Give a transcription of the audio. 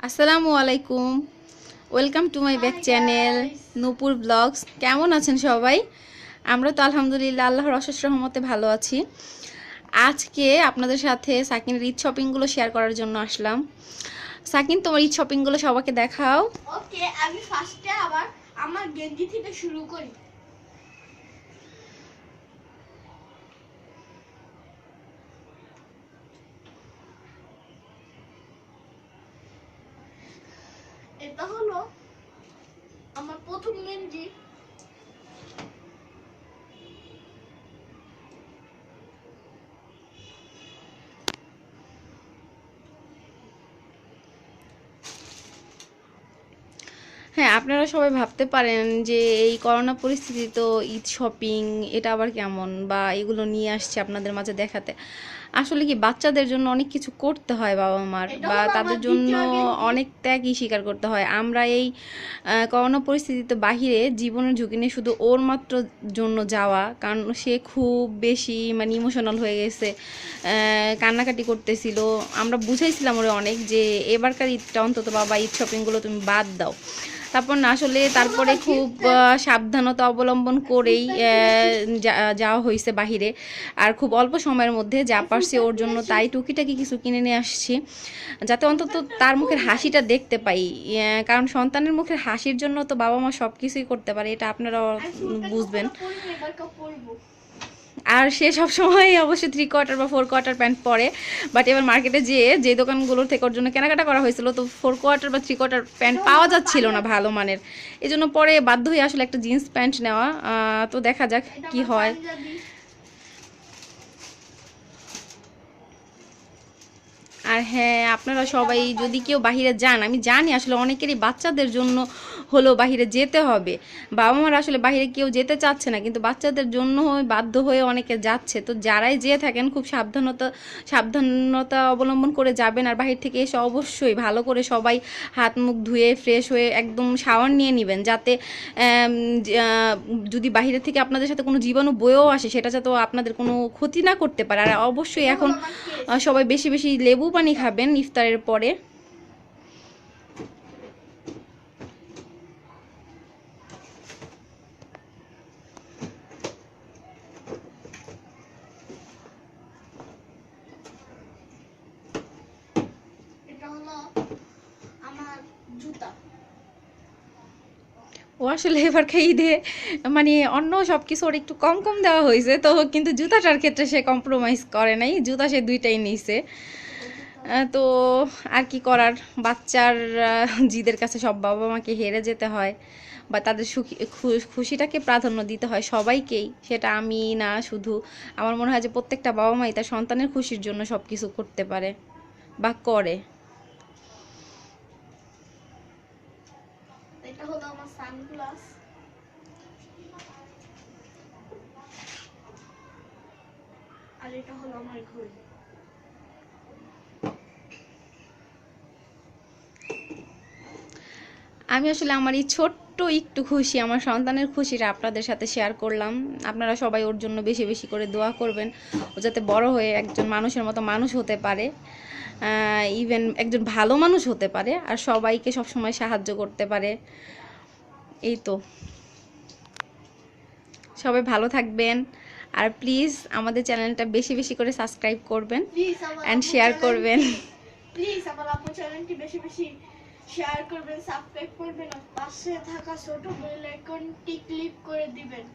আসসালামু আলাইকুম, welcome to my back channel Nupur blogs. কেমন আছেন সবাই? আমরা তো আলহামদুলিল্লাহ আল্লাহর অশেষ রহমতে ভালো আছি। আজকে আপনাদের সাথে সাকিনের ঈদ শপিংগুলো শেয়ার করার জন্য আসলাম। সাকিন, তোমার ঈদ শপিংগুলো সবাইকে দেখাও। ওকে, আমি ফার্স্টে আবার আমার গেঞ্জি থেকে শুরু করি। এটা হলো আমার প্রথম গেঞ্জি। হ্যাঁ, আপনারা সবাই ভাবতে পারেন যে এই করোনা পরিস্থিতি তো ঈদ শপিং এটা আবার কেমন, বা এগুলো নিয়ে আসছে আপনাদের মাঝে দেখাতে। আসলে কি, বাচ্চাদের জন্য অনেক কিছু করতে হয় বাবা মার, এটা বা হলো তাদের আমার জন্য দ্বিতীয় গেঞ্জি। অনেক ত্যাগই স্বীকার করতে হয়। আমরা এই করোনা পরিস্থিতিতে বাহিরে জীবনের ঝুঁকি নিয়ে শুধু ওর মাত্র জন্য যাওয়া, কারণ সে খুব বেশি মানে ইমোশনাল হয়ে গেছে, কান্নাকাটি করতেছিল। আমরা বুঝাইছিলাম ওরে অনেক যে এবারকার ঈদটা অন্তত বাবা ঈদ শপিংগুলো তুমি বাদ দাও। তারপর না আসলে তারপরে খুব সাবধানতা অবলম্বন করেই যাওয়া হয়েছে বাহিরে, আর খুব অল্প সময়ের মধ্যে যা পারছি ওর জন্য তাই টুকিটাকি কিছু কিনে নিয়ে আসছি, যাতে অন্তত তার মুখের হাসিটা দেখতে পাই। কারণ সন্তানের মুখের হাসির জন্য তো বাবা মা সব কিছুই করতে পারে, এটা আপনারা বুঝবেন। আর সে সবসময় অবশ্যই 3/4 বা 4/4 প্যান্ট পরে, বাট এবার মার্কেটে যেয়ে যে দোকানগুলোর থেকে ওর জন্য কেনাকাটা করা হয়েছিল, তো 4/4 বা 3/4 প্যান্ট পাওয়া যাচ্ছিল না ভালো মানের। এই জন্য পরে বাধ্য হয়ে আসলে একটা জিন্স প্যান্ট নেওয়া। তো দেখা যাক কি হয়। আর হ্যাঁ, আপনারা সবাই যদি কেউ বাহিরে যান, আমি জানি আসলে অনেকেরই বাচ্চাদের জন্য হলেও বাহিরে যেতে হবে। বাবা মারা আসলে বাহিরে কেউ যেতে চাচ্ছে না, কিন্তু বাচ্চাদের জন্য বাধ্য হয়ে অনেকে যাচ্ছে। তো যারাই যেয়ে থাকেন খুব সাবধানতা অবলম্বন করে যাবেন। আর বাহির থেকে এসে অবশ্যই ভালো করে সবাই হাত মুখ ধুয়ে ফ্রেশ হয়ে একদম শাওয়ার নিয়ে নেবেন, যাতে যদি বাহিরে থেকে আপনাদের সাথে কোনো জীবাণু বয়েও আসে সেটা যাতে আপনাদের কোনো ক্ষতি না করতে পারে। আর অবশ্যই এখন সবাই বেশি বেশি লেবু পানি খাবেন ইফতারের পরে। এটা হলো আমার জুতা। ও আসলে এবার ঈদে মানে অন্য সব কিছু ওর একটু কম কম দেওয়া হয়েছে, তো কিন্তু জুতাটার ক্ষেত্রে সে কম্প্রোমাইজ করে নাই, জুতা সে দুইটাই নিয়েছে। তো আর কি করার, বাচ্চার জিদের কাছে সব বাবা মাকে হেরে যেতে হয়, বা তাদের খুশিটাকে প্রাধান্য দিতে হয় সবাইকেই। সেটা আমি না শুধু, আমার মনে হয় যে প্রত্যেকটা বাবা মাই তার সন্তানের খুশির জন্য সব কিছু করতে পারে বা করে। এটা হলো আমার সানগ্লাস। আর এটা হলো আমার ঘড়ি। আমি আসলে আমার এই ছোট্ট একটু খুশি, আমার সন্তানের খুশিটা আপনাদের সাথে শেয়ার করলাম। আপনারা সবাই ওর জন্য বেশি বেশি করে দোয়া করবেন, ও যাতে বড় হয়ে একজন মানুষের মতো মানুষ হতে পারে, ইভেন একজন ভালো মানুষ হতে পারে, আর সবাইকে সবসময় সাহায্য করতে পারে। এই তো, সবাই ভালো থাকবেন। আর প্লিজ আমাদের চ্যানেলটা বেশি বেশি করে সাবস্ক্রাইব করবেন অ্যান্ড শেয়ার করবেন। প্লিজ আমার আপু চ্যানেলটি বেশি বেশি শেয়ার করবেন, সাবস্ক্রাইব করবেন, আর পাশে থাকা ছোট বেল আইকনটি ক্লিক করে দিবেন।